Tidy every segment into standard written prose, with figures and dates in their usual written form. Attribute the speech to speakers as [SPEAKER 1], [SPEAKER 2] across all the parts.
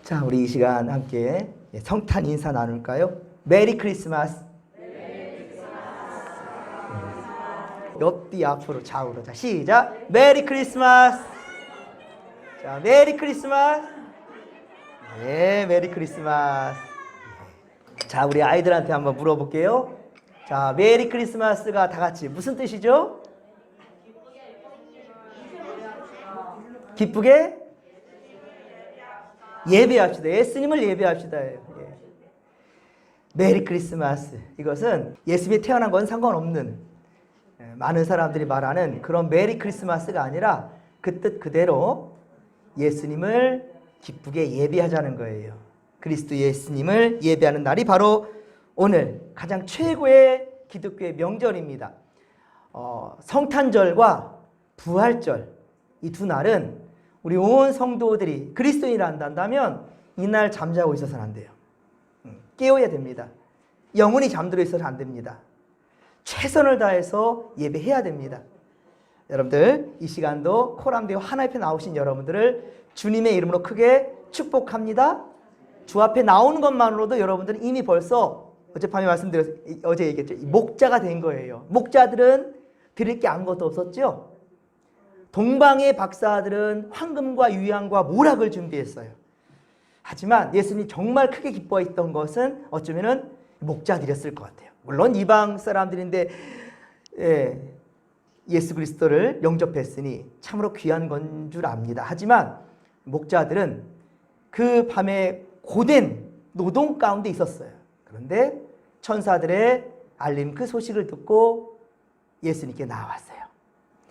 [SPEAKER 1] 자, 우리 이 시간 함께 성탄 인사 나눌까요? 메리 크리스마스. 옆뒤 앞으로 좌우로. 자, 시작. 메리 크리스마스. 자, 메리 크리스마스. 네, 메리 크리스마스. 자, 우리 아이들한테 한번 물어볼게요. 자, 메리 크리스마스가 다 같이 무슨 뜻이죠? 기쁘게 예배합시다. 예수님을 예배합시다. 예. 메리 크리스마스. 이것은 예수님이 태어난 건 상관없는, 많은 사람들이 말하는 그런 메리 크리스마스가 아니라 그 뜻 그대로 예수님을 기쁘게 예배하자는 거예요. 그리스도 예수님을 예배하는 날이 바로 오늘 가장 최고의 기독교의 명절입니다. 성탄절과 부활절, 이 두 날은 우리 온 성도들이 그리스도인이라 한다면 이날 잠자고 있어서는 안 돼요. 깨워야 됩니다. 영혼이 잠들어 있어서는 안 됩니다. 최선을 다해서 예배해야 됩니다. 여러분들, 이 시간도 코람대와 하나옆에 나오신 여러분들을 주님의 이름으로 크게 축복합니다. 주 앞에 나오는 것만으로도 여러분들은 이미 벌써 어젯밤에 어제 얘기했죠. 목자가 된 거예요. 목자들은 드릴 게 아무것도 없었죠. 동방의 박사들은 황금과 유향과 모락을 준비했어요. 하지만 예수님이 정말 크게 기뻐했던 것은 어쩌면은 목자들이었을 것 같아요. 물론 이방 사람들인데 예수 그리스도를 영접했으니 참으로 귀한 건 줄 압니다. 하지만 목자들은 그 밤에 고된 노동 가운데 있었어요. 그런데 천사들의 알림 그 소식을 듣고 예수님께 나왔어요.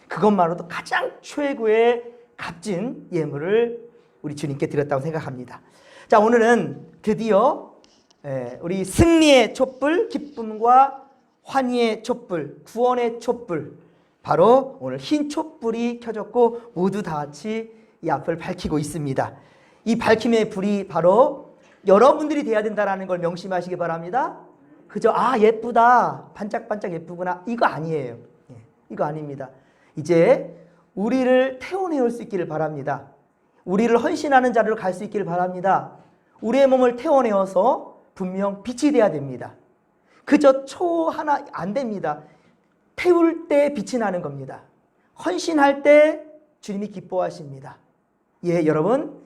[SPEAKER 1] 그것만으로도 가장 최고의 값진 예물을 우리 주님께 드렸다고 생각합니다. 자, 오늘은 드디어 우리 승리의 촛불, 기쁨과 환희의 촛불, 구원의 촛불, 바로 오늘 흰 촛불이 켜졌고 모두 다 같이 이 앞을 밝히고 있습니다. 이 밝힘의 불이 바로 여러분들이 돼야 된다는 걸 명심하시기 바랍니다. 그저 예쁘다, 반짝반짝 예쁘구나, 이거 아니에요. 이거 아닙니다. 이제 우리를 태워내올 수 있기를 바랍니다. 우리를 헌신하는 자리로 갈 수 있기를 바랍니다. 우리의 몸을 태워내어서 분명 빛이 돼야 됩니다. 그저 초 하나 안 됩니다. 태울 때 빛이 나는 겁니다. 헌신할 때 주님이 기뻐하십니다. 예, 여러분,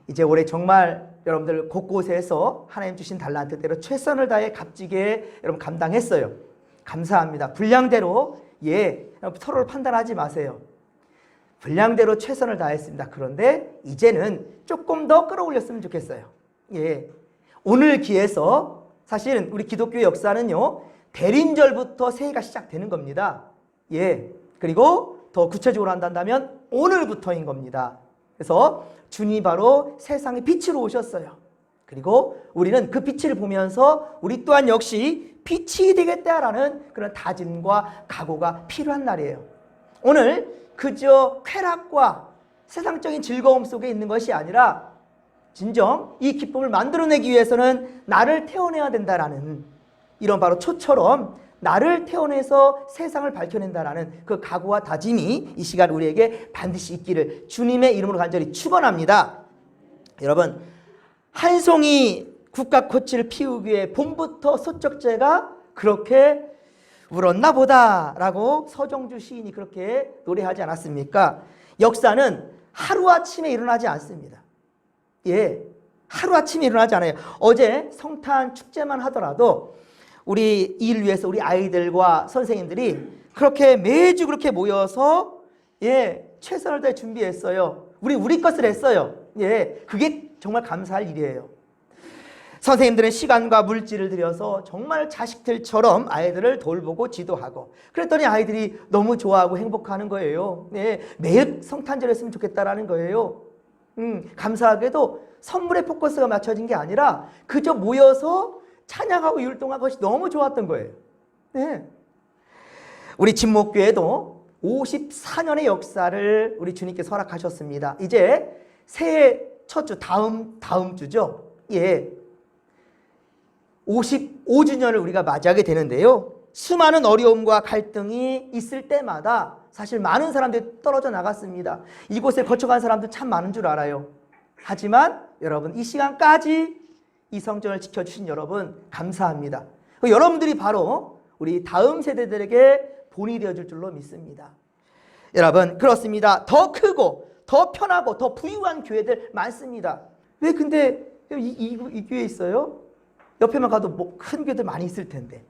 [SPEAKER 1] 이제 올해 정말 여러분들 곳곳에서 하나님 주신 달란트대로 최선을 다해 값지게 여러분 감당했어요. 감사합니다. 분량대로 서로를 판단하지 마세요. 분량대로 최선을 다했습니다. 그런데 이제는 조금 더 끌어올렸으면 좋겠어요. 오늘 기에서 사실은 우리 기독교 역사는요, 대림절부터 새해가 시작되는 겁니다. 그리고 더 구체적으로 한다면 오늘부터인 겁니다. 그래서 주님이 바로 세상의 빛으로 오셨어요. 그리고 우리는 그 빛을 보면서 우리 또한 역시 빛이 되겠다라는 그런 다짐과 각오가 필요한 날이에요. 오늘 그저 쾌락과 세상적인 즐거움 속에 있는 것이 아니라 진정 이 기쁨을 만들어내기 위해서는 나를 태워내야 된다라는 이런 바로 초처럼 나를 태워내서 세상을 밝혀낸다라는 그 각오와 다짐이 이 시간 우리에게 반드시 있기를 주님의 이름으로 간절히 축원합니다. 여러분, 한 송이 국화꽃을 피우기 위해 봄부터 소쩍제가 그렇게 울었나 보다라고 서정주 시인이 그렇게 노래하지 않았습니까? 역사는 하루아침에 일어나지 않습니다. 하루아침에 일어나지 않아요. 어제 성탄 축제만 하더라도 우리 이 일을 위해서 우리 아이들과 선생님들이 그렇게 매주 그렇게 모여서 최선을 다해 준비했어요. 우리 것을 했어요. 그게 정말 감사할 일이에요. 선생님들은 시간과 물질을 들여서 정말 자식들처럼 아이들을 돌보고 지도하고 그랬더니 아이들이 너무 좋아하고 행복하는 거예요. 매일 성탄절 했으면 좋겠다라는 거예요. 감사하게도 선물에 포커스가 맞춰진 게 아니라 그저 모여서 찬양하고 율동하는 것이 너무 좋았던 거예요. 우리 진목교회도 54년의 역사를 우리 주님께서 허락하셨습니다. 이제 새해 첫 주, 다음 주죠. 55주년을 우리가 맞이하게 되는데요. 수많은 어려움과 갈등이 있을 때마다 사실 많은 사람들이 떨어져 나갔습니다. 이곳에 거쳐간 사람도 참 많은 줄 알아요. 하지만 여러분 이 시간까지 이 성전을 지켜주신 여러분 감사합니다. 여러분들이 바로 우리 다음 세대들에게 본이 되어줄 줄로 믿습니다. 여러분 그렇습니다. 더 크고 더 편하고 더 부유한 교회들 많습니다. 왜 근데 이 교회에 있어요? 옆에만 가도 뭐 큰 교회들 많이 있을 텐데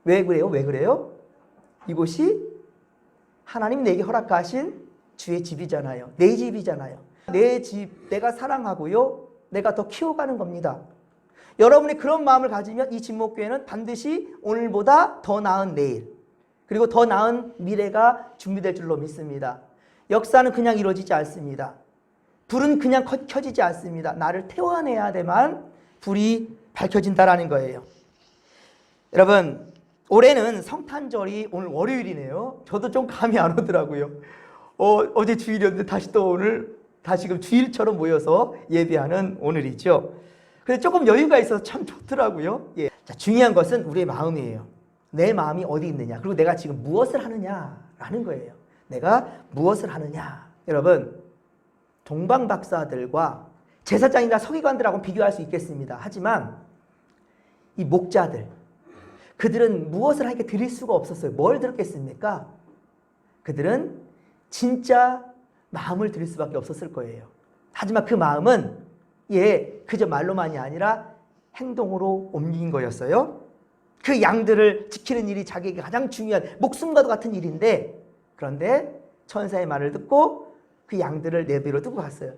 [SPEAKER 1] 왜 그래요? 왜 그래요? 이곳이 하나님 내게 허락하신 주의 집이잖아요. 내 집이잖아요. 내 집 내가 사랑하고요. 내가 더 키워가는 겁니다. 여러분이 그런 마음을 가지면 이 진목교회는 반드시 오늘보다 더 나은 내일 그리고 더 나은 미래가 준비될 줄로 믿습니다. 역사는 그냥 이루어지지 않습니다. 불은 그냥 켜지지 않습니다. 나를 태워내야 돼만 불이 밝혀진다라는 거예요. 여러분 올해는 성탄절이 오늘 월요일이네요. 저도 좀 감이 안 오더라고요. 어제 주일이었는데 다시 또 오늘 다시금 주일처럼 모여서 예배하는 오늘이죠. 그래서 조금 여유가 있어서 참 좋더라고요. 예. 자, 중요한 것은 우리의 마음이에요. 내 마음이 어디 있느냐 그리고 내가 지금 무엇을 하느냐라는 거예요. 내가 무엇을 하느냐. 여러분 동방 박사들과 제사장이나 서기관들하고 비교할 수 있겠습니다. 하지만 이 목자들 그들은 무엇을 하게 드릴 수가 없었어요. 뭘 드렸겠습니까? 그들은 진짜 마음을 드릴 수밖에 없었을 거예요. 하지만 그 마음은 그저 말로만이 아니라 행동으로 옮긴 거였어요. 그 양들을 지키는 일이 자기에게 가장 중요한 목숨과도 같은 일인데 그런데 천사의 말을 듣고 그 양들을 내비로 두고 갔어요.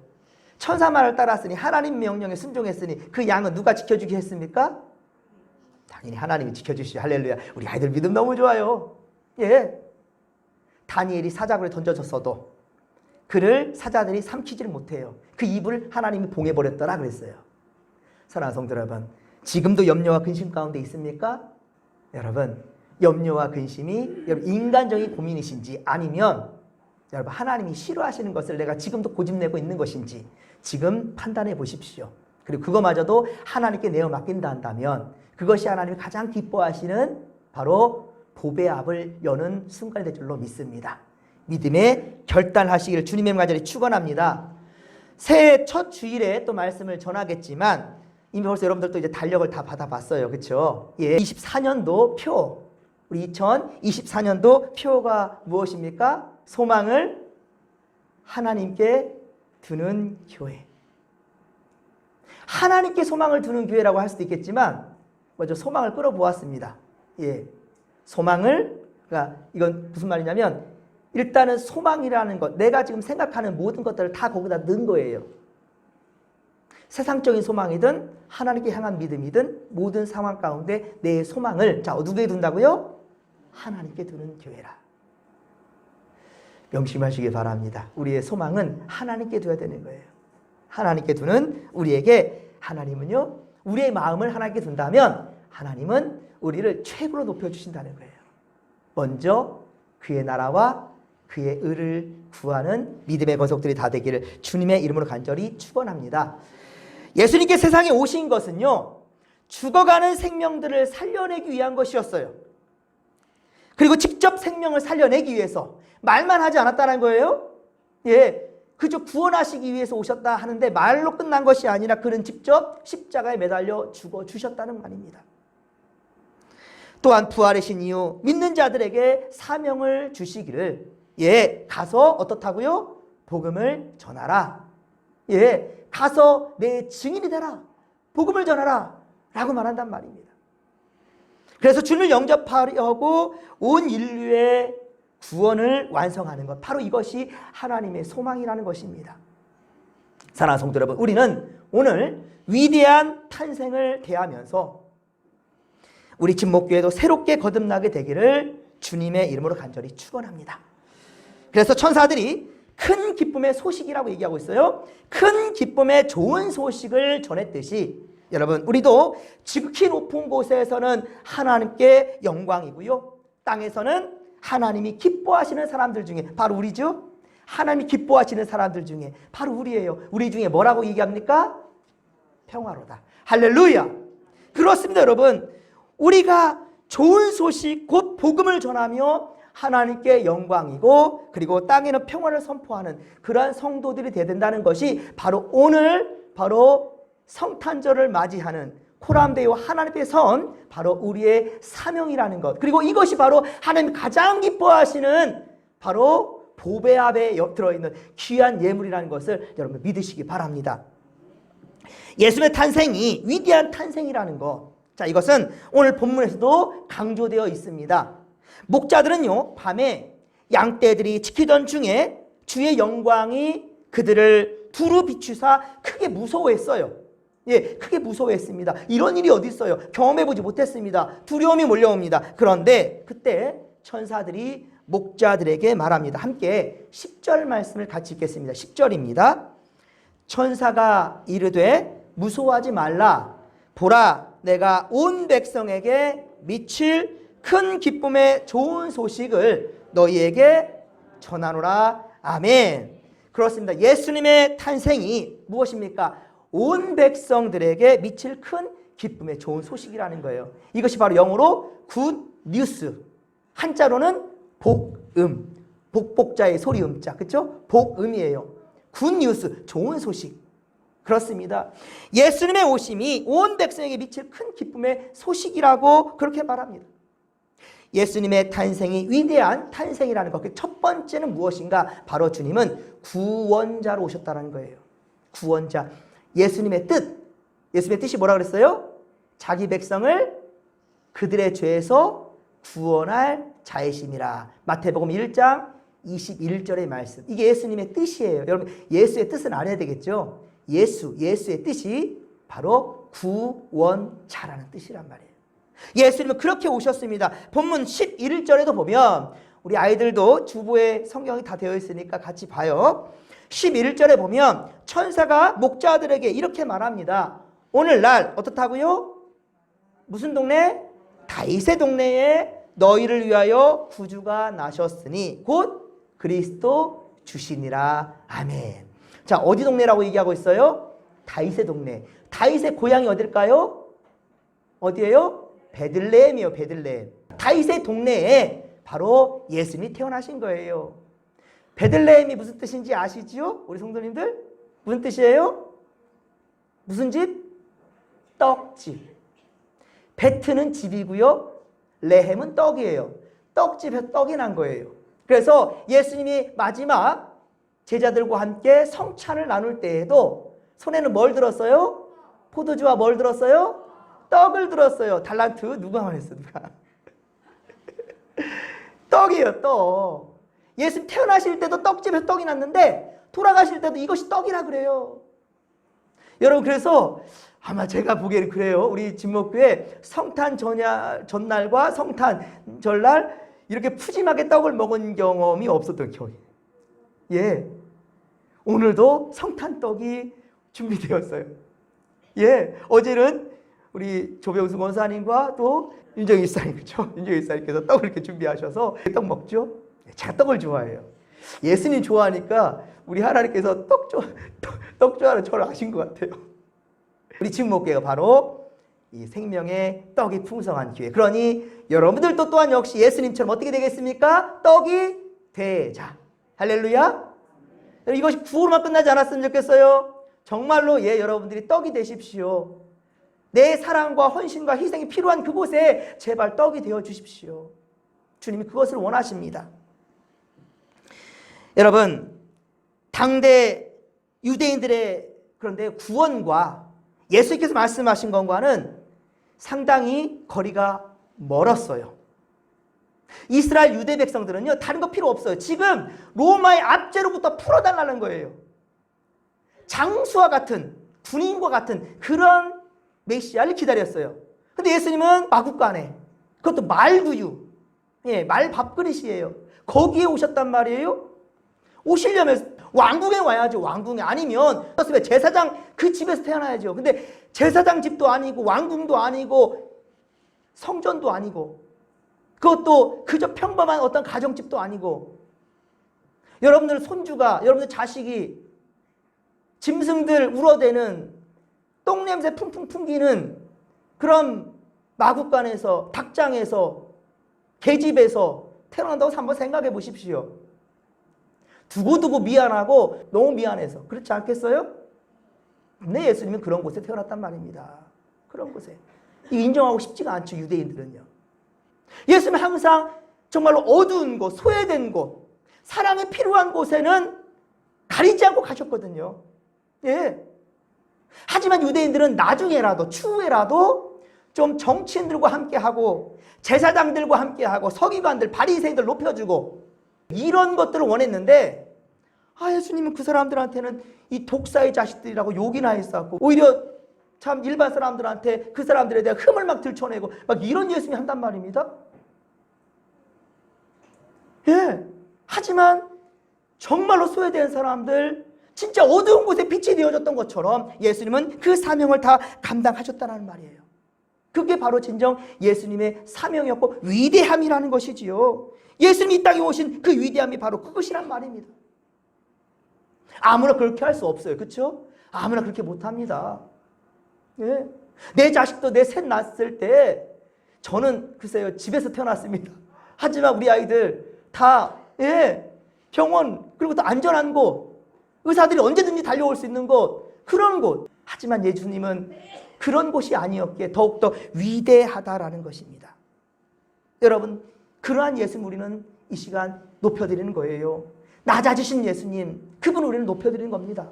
[SPEAKER 1] 천사 말을 따랐으니 하나님 명령에 순종했으니 그 양은 누가 지켜주게 했습니까? 당연히 하나님이 지켜주시죠. 할렐루야. 우리 아이들 믿음 너무 좋아요. 다니엘이 사자굴에 던져졌어도 그를 사자들이 삼키지를 못해요. 그 입을 하나님이 봉해버렸더라 그랬어요. 사랑하는 성도 여러분 지금도 염려와 근심 가운데 있습니까? 여러분 염려와 근심이 여러분 인간적인 고민이신지 아니면 여러분 하나님이 싫어하시는 것을 내가 지금도 고집내고 있는 것인지 지금 판단해 보십시오. 그리고 그거마저도 하나님께 내어 맡긴다 한다면 그것이 하나님이 가장 기뻐하시는 바로 보배 앞을 여는 순간이 될 줄로 믿습니다. 믿음에 결단하시기를 주님의 간절히 축원합니다. 새해 첫 주일에 또 말씀을 전하겠지만 이미 벌써 여러분들도 이제 달력을 다 받아봤어요. 그렇죠? 24년도 표 우리 2024년도 표가 무엇입니까? 소망을 하나님께 두는 교회. 하나님께 소망을 두는 교회라고 할 수도 있겠지만 먼저 소망을 끌어보았습니다. 소망을 그러니까 이건 무슨 말이냐면 일단은 소망이라는 것 내가 지금 생각하는 모든 것들을 다 거기다 넣은 거예요. 세상적인 소망이든 하나님께 향한 믿음이든 모든 상황 가운데 내 소망을 누구에 둔다고요? 하나님께 두는 교회라. 명심하시기 바랍니다. 우리의 소망은 하나님께 둬야 되는 거예요. 하나님께 두는 우리에게 하나님은요 우리의 마음을 하나님께 둔다면 하나님은 우리를 최고로 높여주신다는 거예요. 먼저 그의 나라와 그의 의를 구하는 믿음의 권속들이 다 되기를 주님의 이름으로 간절히 축원합니다. 예수님께 세상에 오신 것은요 죽어가는 생명들을 살려내기 위한 것이었어요. 그리고 직접 생명을 살려내기 위해서 말만 하지 않았다는 거예요. 그저 구원하시기 위해서 오셨다 하는데 말로 끝난 것이 아니라 그는 직접 십자가에 매달려 죽어 주셨다는 말입니다. 또한 부활하신 이후 믿는 자들에게 사명을 주시기를 가서 어떻다고요? 복음을 전하라. 가서 내 증인이 되라. 복음을 전하라 라고 말한단 말입니다. 그래서 주님을 영접하려고 온 인류의 구원을 완성하는 것 바로 이것이 하나님의 소망이라는 것입니다. 사랑하는 성도 여러분 우리는 오늘 위대한 탄생을 대하면서 우리 진목교회도 새롭게 거듭나게 되기를 주님의 이름으로 간절히 축원합니다. 그래서 천사들이 큰 기쁨의 소식이라고 얘기하고 있어요. 큰 기쁨의 좋은 소식을 전했듯이 여러분 우리도 지극히 높은 곳에서는 하나님께 영광이고요 땅에서는 하나님이 기뻐하시는 사람들 중에 바로 우리죠. 하나님이 기뻐하시는 사람들 중에 바로 우리예요. 우리 중에 뭐라고 얘기합니까? 평화로다. 할렐루야. 그렇습니다. 여러분 우리가 좋은 소식 곧 복음을 전하며 하나님께 영광이고 그리고 땅에는 평화를 선포하는 그러한 성도들이 되야 된다는 것이 바로 오늘 바로 성탄절을 맞이하는 코람데이와 하나님 앞에 선 바로 우리의 사명이라는 것. 그리고 이것이 바로 하나님 가장 기뻐하시는 바로 보배 앞에 들어있는 귀한 예물이라는 것을 여러분 믿으시기 바랍니다. 예수님의 탄생이 위대한 탄생이라는 것. 자, 이것은 오늘 본문에서도 강조되어 있습니다. 목자들은요, 밤에 양떼들이 지키던 중에 주의 영광이 그들을 두루 비추사 크게 무서워했어요. 예, 크게 무서워했습니다. 이런 일이 어디 있어요? 경험해보지 못했습니다. 두려움이 몰려옵니다. 그런데 그때 천사들이 목자들에게 말합니다. 함께 10절 말씀을 같이 읽겠습니다. 10절입니다. 천사가 이르되 무서워하지 말라. 보라, 내가 온 백성에게 미칠 큰 기쁨의 좋은 소식을 너희에게 전하노라. 아멘. 그렇습니다. 예수님의 탄생이 무엇입니까? 온 백성들에게 미칠 큰 기쁨의 좋은 소식이라는 거예요. 이것이 바로 영어로 굿 뉴스. 한자로는 복음. 복복자의 소리 음자. 그렇죠? 복음이에요. 굿 뉴스. 좋은 소식. 그렇습니다. 예수님의 오심이 온 백성에게 미칠 큰 기쁨의 소식이라고 그렇게 말합니다. 예수님의 탄생이 위대한 탄생이라는 것. 첫 번째는 무엇인가? 바로 주님은 구원자로 오셨다는 거예요. 구원자. 예수님의 뜻. 예수님의 뜻이 뭐라 그랬어요? 자기 백성을 그들의 죄에서 구원할 자이심이라. 마태복음 1장 21절의 말씀. 이게 예수님의 뜻이에요. 여러분, 예수의 뜻은 알아야 되겠죠? 예수의 뜻이 바로 구원자라는 뜻이란 말이에요. 예수님은 그렇게 오셨습니다. 본문 11절에도 보면 우리 아이들도 주보에 성경이 다 되어 있으니까 같이 봐요. 11절에 보면 천사가 목자들에게 이렇게 말합니다. 오늘날 어떻다고요? 무슨 동네? 다윗의 동네에 너희를 위하여 구주가 나셨으니 곧 그리스도 주시니라. 아멘. 자, 어디 동네라고 얘기하고 있어요? 다윗의 동네. 다윗의 고향이 어딜까요? 어디예요? 베들레헴이요. 베들레헴. 다윗의 동네에 바로 예수님이 태어나신 거예요. 베들레헴이 무슨 뜻인지 아시지요? 우리 성도님들? 무슨 뜻이에요? 무슨 집? 떡집. 베트는 집이고요. 레헴은 떡이에요. 떡집에 떡이 난 거예요. 그래서 예수님이 마지막 제자들과 함께 성찬을 나눌 때에도 손에는 뭘 들었어요? 포도주와 뭘 들었어요? 떡을 들었어요. 달란트 누가 말했어? 누가? 떡이에요. 떡. 예수님 태어나실 때도 떡집에서 떡이 났는데 돌아가실 때도 이것이 떡이라 그래요. 여러분, 그래서 아마 제가 보기에는 그래요. 우리 진목교회 성탄 전날과 성탄 절날 이렇게 푸짐하게 떡을 먹은 경험이 없었던 경험이. 예, 오늘도 성탄떡이 준비되었어요. 예, 어제는 우리 조병수 권사님과 또 윤정희 집사님, 그렇죠? 윤정희 집사님께서 떡을 이렇게 준비하셔서 떡 먹죠. 제가 떡을 좋아해요. 예수님 좋아하니까 우리 하나님께서 떡 좋아하는 저를 아신 것 같아요. 우리 진목교회가 바로 이 생명의 떡이 풍성한 교회. 그러니 여러분들도 또한 역시 예수님처럼 어떻게 되겠습니까? 떡이 되자. 할렐루야. 이것이 구호로만 끝나지 않았으면 좋겠어요. 정말로 여러분들이 떡이 되십시오. 내 사랑과 헌신과 희생이 필요한 그곳에 제발 떡이 되어 주십시오. 주님이 그것을 원하십니다. 여러분, 당대 유대인들의 그런데 구원과 예수님께서 말씀하신 것과는 상당히 거리가 멀었어요. 이스라엘 유대 백성들은요, 다른 거 필요 없어요. 지금 로마의 압제로부터 풀어달라는 거예요. 장수와 같은, 군인과 같은 그런 메시아를 기다렸어요. 근데 예수님은 마국간에, 그것도 말구유, 말 밥그릇이에요. 거기에 오셨단 말이에요. 오시려면 왕궁에 와야죠. 왕궁에. 아니면 제사장 그 집에서 태어나야죠. 근데 제사장 집도 아니고 왕궁도 아니고 성전도 아니고 그것도 그저 평범한 어떤 가정집도 아니고 여러분들 손주가, 여러분들 자식이 짐승들 울어대는 똥냄새 풍풍 풍기는 그런 마국간에서, 닭장에서, 계집에서 태어난다고 한번 생각해 보십시오. 두고두고 미안하고 너무 미안해서. 그렇지 않겠어요? 근데 예수님은 그런 곳에 태어났단 말입니다. 그런 곳에. 인정하고 싶지가 않죠, 유대인들은요. 예수님은 항상 정말로 어두운 곳, 소외된 곳, 사랑이 필요한 곳에는 가리지 않고 가셨거든요. 예. 하지만 유대인들은 나중에라도, 추후에라도 좀 정치인들과 함께하고 제사장들과 함께하고 서기관들, 바리새인들 높여주고 이런 것들을 원했는데 예수님은 그 사람들한테는 이 독사의 자식들이라고 욕이나 했었고 오히려 참 일반 사람들한테 그 사람들에 대한 흠을 막 들춰내고 막 이런 예수님이 한단 말입니다. 예. 하지만 정말로 소외된 사람들, 진짜 어두운 곳에 빛이 되어졌던 것처럼 예수님은 그 사명을 다 감당하셨다는 말이에요. 그게 바로 진정 예수님의 사명이었고 위대함이라는 것이지요. 예수님이 이 땅에 오신 그 위대함이 바로 그것이란 말입니다. 아무나 그렇게 할 수 없어요. 그렇죠? 아무나 그렇게 못합니다. 예. 내 자식도 내 셋 낳았을 때 저는 글쎄요 집에서 태어났습니다. 하지만 우리 아이들 다 병원 그리고 또 안전한 곳, 의사들이 언제든지 달려올 수 있는 곳, 그런 곳. 하지만 예수님은 그런 곳이 아니었기에 더욱더 위대하다라는 것입니다. 여러분, 그러한 예수님 우리는 이 시간 높여드리는 거예요. 낮아지신 예수님, 그분 우리는 높여드리는 겁니다.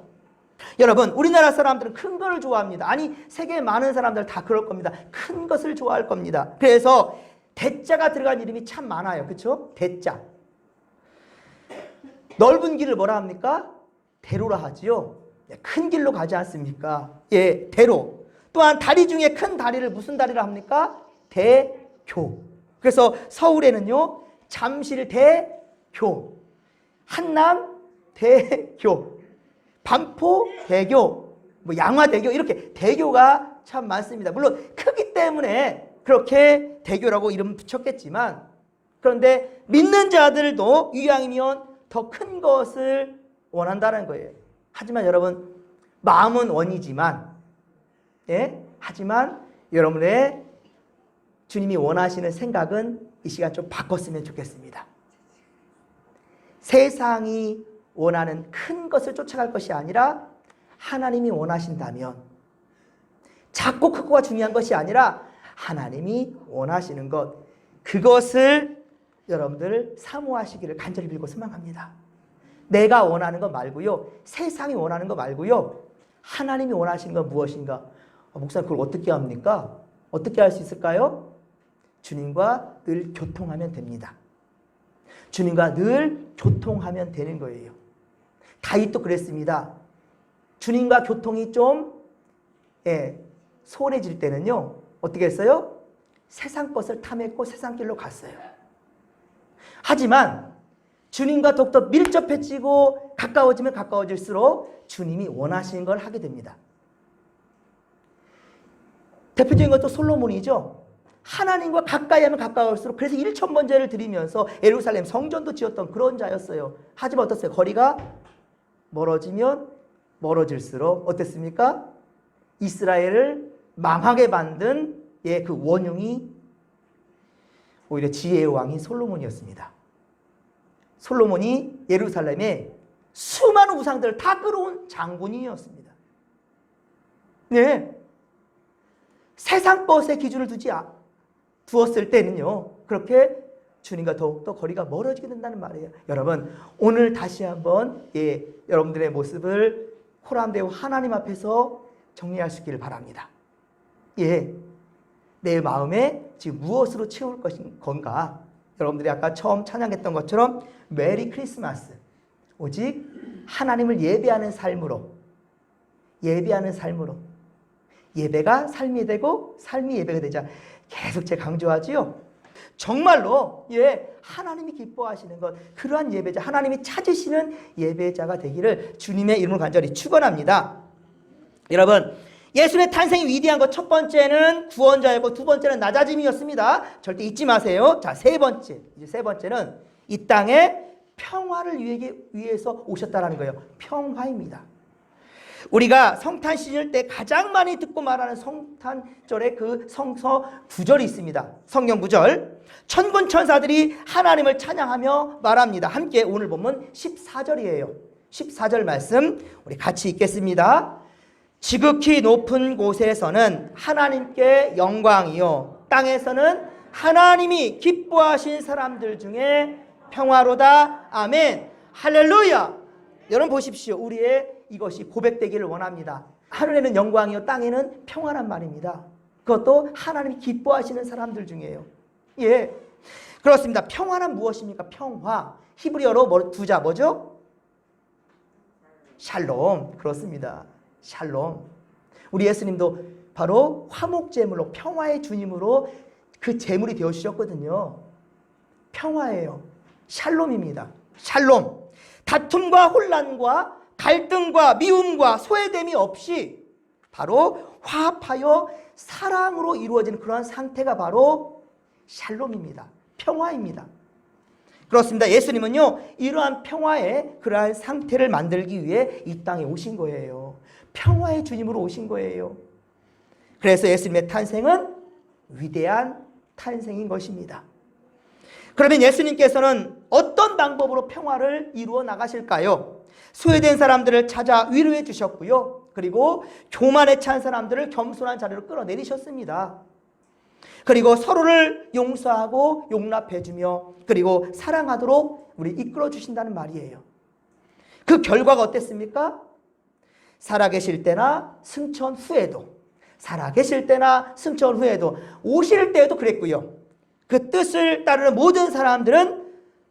[SPEAKER 1] 여러분, 우리나라 사람들은 큰 걸 좋아합니다. 아니, 세계 많은 사람들 다 그럴 겁니다. 큰 것을 좋아할 겁니다. 그래서 대자가 들어간 이름이 참 많아요. 그렇죠? 대자. 넓은 길을 뭐라 합니까? 대로라 하지요. 큰 길로 가지 않습니까? 예, 대로. 또한 다리 중에 큰 다리를 무슨 다리라 합니까? 대교. 그래서 서울에는요, 잠실대교, 한남대교, 반포대교, 양화대교, 이렇게 대교가 참 많습니다. 물론 크기 때문에 그렇게 대교라고 이름 붙였겠지만, 그런데 믿는 자들도 이왕이면 더 큰 것을 원한다는 거예요. 하지만 여러분, 마음은 원이지만, 하지만 여러분의 주님이 원하시는 생각은 이 시간 좀 바꿨으면 좋겠습니다. 세상이 원하는 큰 것을 쫓아갈 것이 아니라 하나님이 원하신다면, 작고 크고가 중요한 것이 아니라 하나님이 원하시는 것, 그것을 여러분들 사모하시기를 간절히 빌고 소망합니다. 내가 원하는 것 말고요, 세상이 원하는 것 말고요, 하나님이 원하시는 건 무엇인가? 목사님, 그걸 어떻게 합니까? 어떻게 할 수 있을까요? 주님과 늘 교통하면 됩니다. 주님과 늘 교통하면 되는 거예요. 다윗도 그랬습니다. 주님과 교통이 좀 소홀해질 때는요, 어떻게 했어요? 세상 것을 탐했고 세상 길로 갔어요. 하지만 주님과 더욱더 밀접해지고 가까워지면 가까워질수록 주님이 원하시는 걸 하게 됩니다. 대표적인 것도 솔로몬이죠. 하나님과 가까이 하면 가까울수록, 그래서 1,000번제를 드리면서 예루살렘 성전도 지었던 그런 자였어요. 하지만 어떻어요? 거리가 멀어지면 멀어질수록 어땠습니까? 이스라엘을 망하게 만든 그 원흉이 오히려 지혜의 왕인 솔로몬이었습니다. 솔로몬이 예루살렘에 수많은 우상들을 다 끌어온 장군이었습니다. 세상 것에 기준을 두었을 때는요, 그렇게 주님과 더욱더 거리가 멀어지게 된다는 말이에요. 여러분, 오늘 다시 한번 여러분들의 모습을 호람되고 하나님 앞에서 정리할 수 있기를 바랍니다. 내 마음에 지금 무엇으로 채울 건가? 여러분들이 아까 처음 찬양했던 것처럼 메리 크리스마스, 오직 하나님을 예배하는 삶으로, 예배가 삶이 되고 삶이 예배가 되자. 계속 제가 강조하지요. 정말로 하나님이 기뻐하시는 것, 그러한 예배자, 하나님이 찾으시는 예배자가 되기를 주님의 이름으로 간절히 축원합니다. 여러분, 예수의 탄생이 위대한 것, 첫 번째는 구원자였고 두 번째는 낮아짐이었습니다. 절대 잊지 마세요. 자, 세 번째는 이 땅에 평화를 위해서 오셨다라는 거예요. 평화입니다. 우리가 성탄 시즌 때 가장 많이 듣고 말하는 성탄절의 그 성서 구절이 있습니다. 성경 구절. 천군 천사들이 하나님을 찬양하며 말합니다. 함께 오늘 본문 14절이에요. 14절 말씀 우리 같이 읽겠습니다. 지극히 높은 곳에서는 하나님께 영광이요 땅에서는 하나님이 기뻐하신 사람들 중에 평화로다. 아멘. 할렐루야. 여러분 보십시오. 우리의 이것이 고백되기를 원합니다. 하늘에는 영광이요 땅에는 평화란 말입니다. 그것도 하나님이 기뻐하시는 사람들 중에요. 예, 그렇습니다. 평화는 무엇입니까? 평화. 히브리어로 두 자 뭐죠? 샬롬. 그렇습니다. 샬롬. 우리 예수님도 바로 화목제물로 평화의 주님으로 그 제물이 되어주셨거든요. 평화예요. 샬롬입니다. 샬롬. 다툼과 혼란과 갈등과 미움과 소외됨이 없이 바로 화합하여 사랑으로 이루어지는 그러한 상태가 바로 샬롬입니다. 평화입니다. 그렇습니다. 예수님은요 이러한 평화의 그러한 상태를 만들기 위해 이 땅에 오신 거예요. 평화의 주님으로 오신 거예요. 그래서 예수님의 탄생은 위대한 탄생인 것입니다. 그러면 예수님께서는 어떤 방법으로 평화를 이루어 나가실까요? 소외된 사람들을 찾아 위로해 주셨고요. 그리고 교만에 찬 사람들을 겸손한 자리로 끌어내리셨습니다. 그리고 서로를 용서하고 용납해 주며 그리고 사랑하도록 우리 이끌어 주신다는 말이에요. 그 결과가 어땠습니까? 살아계실 때나 승천 후에도, 살아계실 때나 승천 후에도, 오실 때에도 그랬고요. 그 뜻을 따르는 모든 사람들은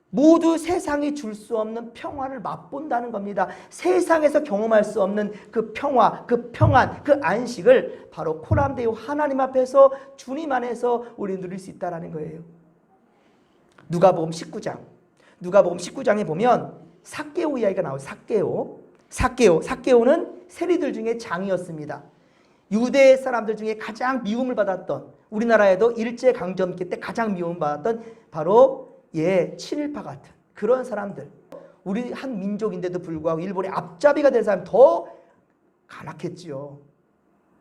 [SPEAKER 1] 모두 세상이 줄 수 없는 평화를 맛본다는 겁니다. 세상에서 경험할 수 없는 그 평화, 그 평안, 그 안식을 바로 코람데오 하나님 앞에서 주님 안에서 우리 누릴 수 있다는 거예요. 누가복음 19장. 누가복음 19장에 보면 삭개오 이야기가 나와요. 삭개오는 세리들 중에 장이었습니다. 유대 사람들 중에 가장 미움을 받았던, 우리나라에도 일제강점기 때 가장 미움을 받았던 바로 친일파 같은 그런 사람들. 우리 한 민족인데도 불구하고 일본의 앞잡이가 된 사람이 더 가난했지요.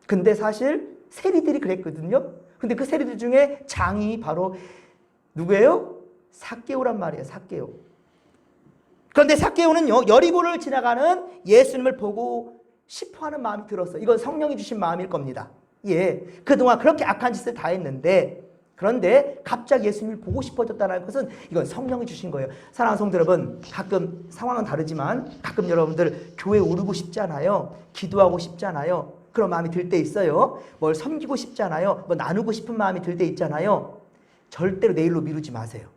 [SPEAKER 1] 근데 사실 세리들이 그랬거든요. 근데 그 세리들 중에 장이 바로 누구예요? 삭개오란 말이에요. 삭개오. 그런데 삭개오는요 여리고를 지나가는 예수님을 보고 싶어하는 마음이 들었어요. 이건 성령이 주신 마음일 겁니다. 그동안 그렇게 악한 짓을 다 했는데, 그런데 갑자기 예수님을 보고 싶어졌다는 것은 이건 성령이 주신 거예요. 사랑하는 성도 여러분, 가끔 상황은 다르지만 가끔 여러분들 교회 오르고 싶잖아요. 기도하고 싶잖아요. 그런 마음이 들 때 있어요. 뭘 섬기고 싶잖아요. 뭐 나누고 싶은 마음이 들 때 있잖아요. 절대로 내일로 미루지 마세요.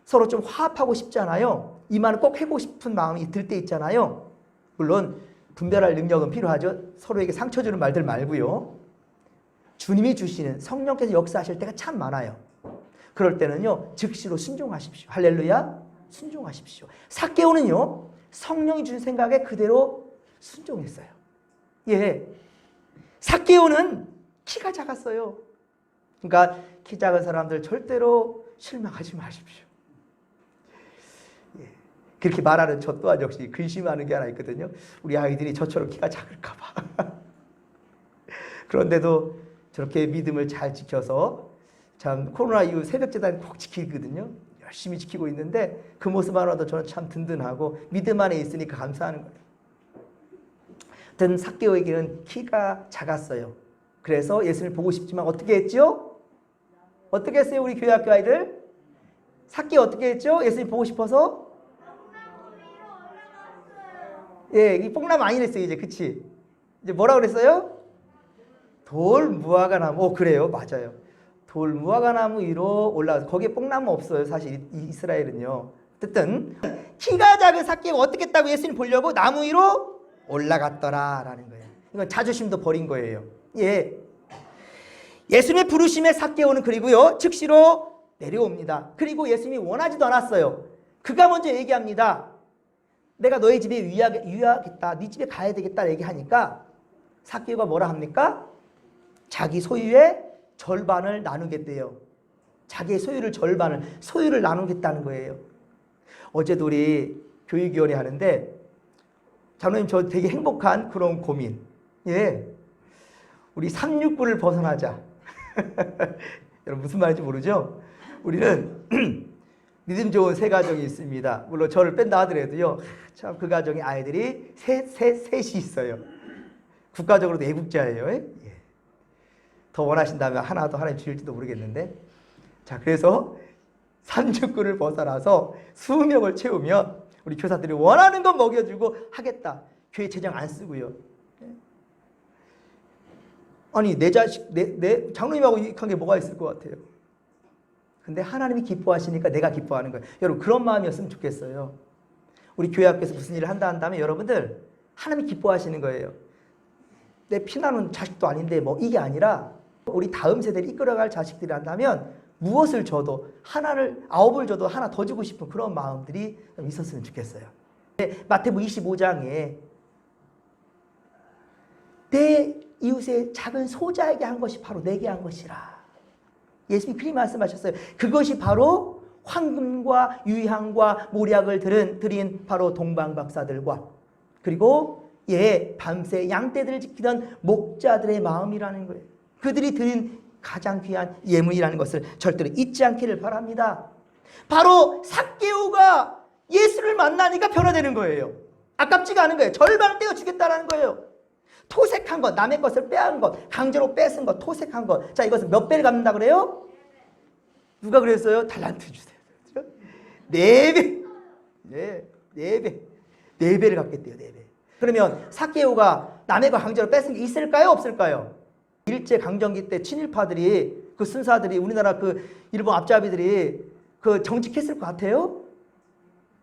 [SPEAKER 1] 서로 좀 화합하고 싶잖아요. 이 말을 꼭 해보고 싶은 마음이 들 때 있잖아요. 물론 분별할 능력은 필요하죠. 서로에게 상처 주는 말들 말고요. 주님이 주시는 성령께서 역사하실 때가 참 많아요. 그럴 때는요 즉시로 순종하십시오. 할렐루야. 순종하십시오. 삭개오는요 성령이 주신 생각에 그대로 순종했어요. 삭개오는 키가 작았어요. 그러니까 키 작은 사람들 절대로 실망하지 마십시오. 그렇게 말하는 저 또한 역시 근심하는 게 하나 있거든요. 우리 아이들이 저처럼 키가 작을까 봐. 그런데도 저렇게 믿음을 잘 지켜서 참 코로나 이후 새벽제단 꼭 지키거든요. 열심히 지키고 있는데 그 모습 하나도 저는 참 든든하고 믿음 안에 있으니까 감사하는 거예요. 하여튼 삭개오에게는 키가 작았어요. 그래서 예수님을 보고 싶지만 어떻게 했죠? 어떻게 했어요? 우리 교회 학교 아이들? 삭개오 어떻게 했죠? 예수님 보고 싶어서? 이 뽕나무 아니랬어요 이제. 그치? 이제 뭐라 그랬어요? 돌 무화과 나무. 그래요. 맞아요. 돌 무화과 나무 위로 올라가서, 거기에 뽕나무 없어요 사실 이스라엘은요. 어쨌든 키가 작은 삭개오가 어떻게 했다고 예수님 보려고 나무 위로 올라갔더라 라는 거예요. 이건 자존심도 버린 거예요. 예수님의 부르심에 삭개오는 그리고요 즉시로 내려옵니다. 그리고 예수님이 원하지도 않았어요. 그가 먼저 얘기합니다. 내가 너희 집에 유하겠다. 네 집에 가야 되겠다 얘기하니까 삭개오가 뭐라 합니까? 자기 소유의 절반을 나누겠대요. 자기의 소유를 나누겠다는 거예요. 어제도 우리 교육위원회 하는데 장로님 저 되게 행복한 그런 고민. 우리 369를 벗어나자. 여러분 무슨 말인지 모르죠? 우리는 믿음 좋은 세 가정이 있습니다. 물론 저를 뺀다 하더라도요. 참 그 가정에 아이들이 셋이 있어요. 국가적으로도 애국자예요. 예. 더 원하신다면 하나 더 하나님 주실지도 모르겠는데. 자, 그래서 삼주꾼을 벗어나서 수명을 채우면 우리 교사들이 원하는 건 먹여주고 하겠다. 교회 재정 안 쓰고요. 아니 내 자식, 내 장로님하고 이익한 게 뭐가 있을 것 같아요. 근데 하나님이 기뻐하시니까 내가 기뻐하는 거예요. 여러분 그런 마음이었으면 좋겠어요. 우리 교회 앞에서 무슨 일을 한다면 여러분들 하나님이 기뻐하시는 거예요. 내 피나는 자식도 아닌데 뭐 이게 아니라 우리 다음 세대를 이끌어갈 자식들이 한다면 무엇을 줘도 하나를 아홉을 줘도 하나 더 주고 싶은 그런 마음들이 있었으면 좋겠어요. 마태복음 25장에 내 이웃의 작은 소자에게 한 것이 바로 내게 한 것이라. 예수님이 그리 말씀하셨어요. 그것이 바로 황금과 유향과 모략을 드린 바로 동방박사들과 그리고 밤새 양떼들을 지키던 목자들의 마음이라는 거예요. 그들이 드린 가장 귀한 예물이라는 것을 절대로 잊지 않기를 바랍니다. 바로 삭개오가 예수를 만나니까 변화되는 거예요. 아깝지가 않은 거예요. 절반을 떼어주겠다는 거예요. 토색한 것, 남의 것을 빼앗은 것, 강제로 뺏은 것, 토색한 것. 자, 이것은 몇 배를 갚는다 그래요? 누가 그랬어요? 달란트 주세요. 4배. 네, 4배. 4배를 갚겠대요, 4배. 그러면 삭개오가 남의 거 강제로 뺏은 게 있을까요? 없을까요? 일제 강점기 때 친일파들이 그 순사들이 우리나라 그 일본 앞잡이들이 그 정직했을 것 같아요?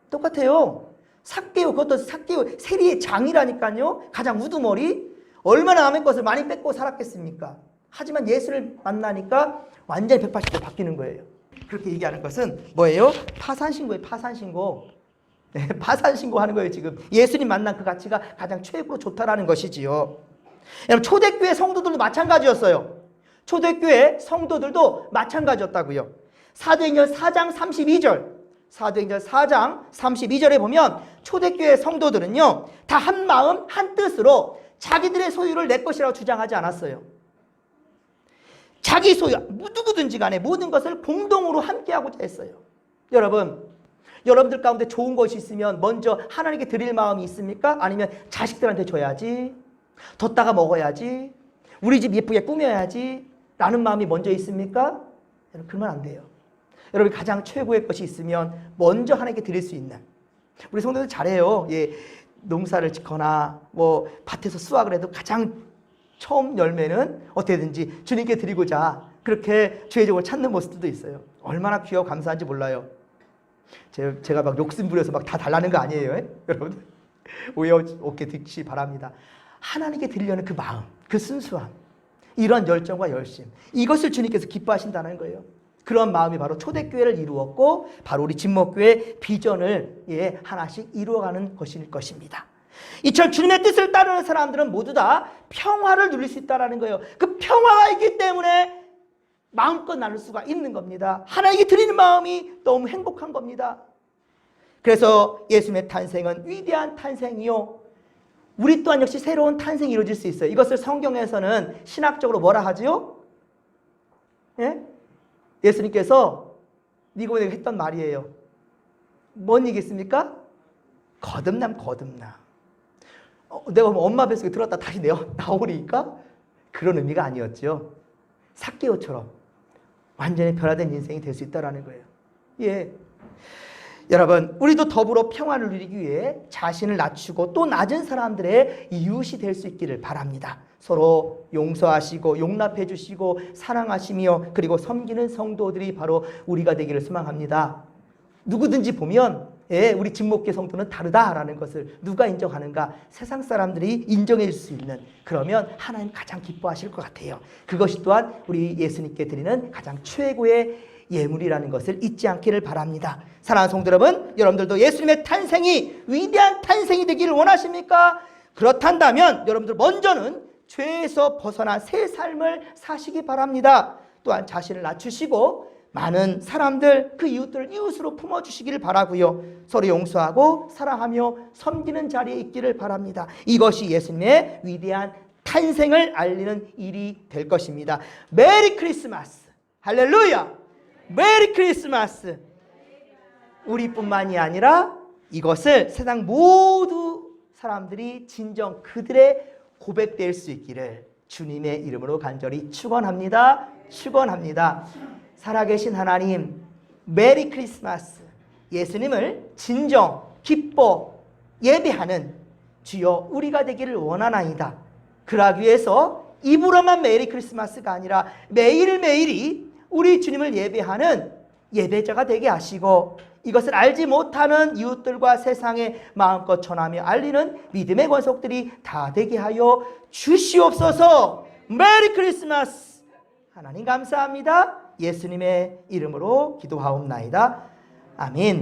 [SPEAKER 1] 똑같아요. 삭개오, 그것도 삭개오 세리의 장이라니까요. 가장 우두머리. 얼마나 남의 것을 많이 뺏고 살았겠습니까? 하지만 예수를 만나니까 완전히 180도 바뀌는 거예요. 그렇게 얘기하는 것은 뭐예요? 파산신고예요. 파산신고. 네, 파산신고하는 거예요. 지금 예수님 만난 그 가치가 가장 최고로 좋다라는 것이지요. 여러분 초대교회 성도들도 마찬가지였어요. 초대교회 성도들도 마찬가지였다고요. 사도행전 4장 32절 사도행전 4장 32절에 보면 초대교회 성도들은요 다 한 마음 한 뜻으로 자기들의 소유를 내 것이라고 주장하지 않았어요. 자기 소유 누구든지 간에 모든 것을 공동으로 함께하고자 했어요. 여러분들 가운데 좋은 것이 있으면 먼저 하나님께 드릴 마음이 있습니까? 아니면 자식들한테 줘야지, 뒀다가 먹어야지, 우리 집 예쁘게 꾸며야지 라는 마음이 먼저 있습니까? 여러분 그러면 안 돼요. 여러분 가장 최고의 것이 있으면 먼저 하나님께 드릴 수 있는, 우리 성도들 잘해요. 농사를 짓거나 뭐 밭에서 수확을 해도 가장 처음 열매는 어떻게든지 주님께 드리고자 그렇게 주의적으로 찾는 모습들도 있어요. 얼마나 귀하고 감사한지 몰라요. 제가 막 욕심 부려서 막 다 달라는 거 아니에요. 여러분 오해 없게 듣시 바랍니다. 하나님께 드리려는 그 마음, 그 순수함, 이런 열정과 열심, 이것을 주님께서 기뻐하신다는 거예요. 그런 마음이 바로 초대교회를 이루었고 바로 우리 진목교회 비전을 하나씩 이루어가는 것일 것입니다. 이처럼 주님의 뜻을 따르는 사람들은 모두 다 평화를 누릴 수 있다는 거예요. 그 평화가 있기 때문에 마음껏 나눌 수가 있는 겁니다. 하나님께 드리는 마음이 너무 행복한 겁니다. 그래서 예수님의 탄생은 위대한 탄생이요, 우리 또한 역시 새로운 탄생이 이루어질 수 있어요. 이것을 성경에서는 신학적으로 뭐라 하지요? 예수님께서 니고데모에게 했던 말이에요. 뭔 얘기겠습니까? 거듭남. 내가 엄마 뱃속에 들어왔다 다시 나오니까 그런 의미가 아니었죠. 삭개오처럼 완전히 변화된 인생이 될 수 있다는 거예요. 여러분 우리도 더불어 평화를 누리기 위해 자신을 낮추고 또 낮은 사람들의 이웃이 될 수 있기를 바랍니다. 서로 용서하시고 용납해 주시고 사랑하시며 그리고 섬기는 성도들이 바로 우리가 되기를 소망합니다. 누구든지 보면 우리 진목교 성도는 다르다라는 것을 누가 인정하는가? 세상 사람들이 인정해 줄 수 있는, 그러면 하나님 가장 기뻐하실 것 같아요. 그것이 또한 우리 예수님께 드리는 가장 최고의 예물이라는 것을 잊지 않기를 바랍니다. 사랑하는 성도 여러분, 여러분들도 예수님의 탄생이 위대한 탄생이 되기를 원하십니까? 그렇단다면 여러분들 먼저는 죄에서 벗어난 새 삶을 사시기 바랍니다. 또한 자신을 낮추시고 많은 사람들, 그 이웃들을 이웃으로 품어주시기를 바라고요. 서로 용서하고 사랑하며 섬기는 자리에 있기를 바랍니다. 이것이 예수님의 위대한 탄생을 알리는 일이 될 것입니다. 메리 크리스마스! 할렐루야! 메리 크리스마스! 우리뿐만이 아니라 이것을 세상 모두 사람들이 진정 그들의 고백될 수 있기를 주님의 이름으로 간절히 축원합니다. 축원합니다. 살아계신 하나님, 메리 크리스마스. 예수님을 진정 기뻐 예배하는 주여 우리가 되기를 원하나이다. 그러기 위해서 입으로만 메리 크리스마스가 아니라 매일매일이 우리 주님을 예배하는 예배자가 되게 하시고, 이것을 알지 못하는 이웃들과 세상에 마음껏 전하며 알리는 믿음의 권속들이 다 되게 하여 주시옵소서. 메리 크리스마스. 하나님 감사합니다. 예수님의 이름으로 기도하옵나이다. 아멘.